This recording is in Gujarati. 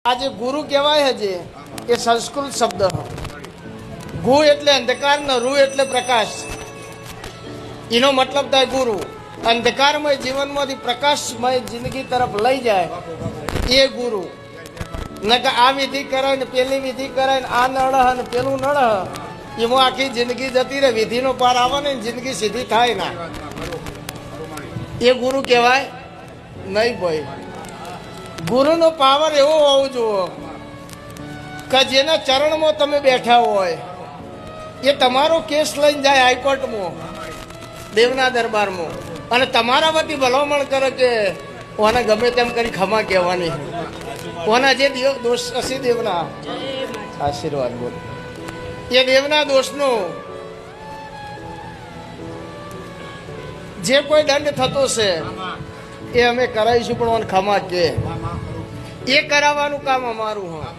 આજે ગુરુ કહેવાય છે એ સંસ્કૃત શબ્દ ગુ એટલે અંધકાર ને રૂ એટલે પ્રકાશ એનો મતલબ થાય ગુરુ અંધકારમય જીવનમાંથી પ્રકાશમય જિંદગી તરફ લઈ જાય એ ગુરુ નકર આ વિધિ કરાય ને પેલી વિધિ કરાય ને આ નળ ને પેલું નળ એમાં આખી જિંદગી જતી રહે વિધિનો પાર આવે ને જિંદગી સીધી થાય ના એ ગુરુ કહેવાય નહીં ભાઈ ગુરુનો પાવર એવો હોવો જોઈએ કે જેના ચરણમાં તમે બેઠા હોય એ તમારો કેસ લઈને જાય હાઈકોર્ટમાં દેવના દરબારમાં અને તમારા વતી ભલામણ કરે કે ઓને ગમે તેમ કરી ખમા કહેવાની ઓના જે દોષ હશે દેવના આશીર્વાદ બોલ એ દેવના દોષનો જે કોઈ દંડ થતો છે એ અમે કરાવીશું પણ ઓને ખમા કે એ કરાવવાનું કામ અમારું. હા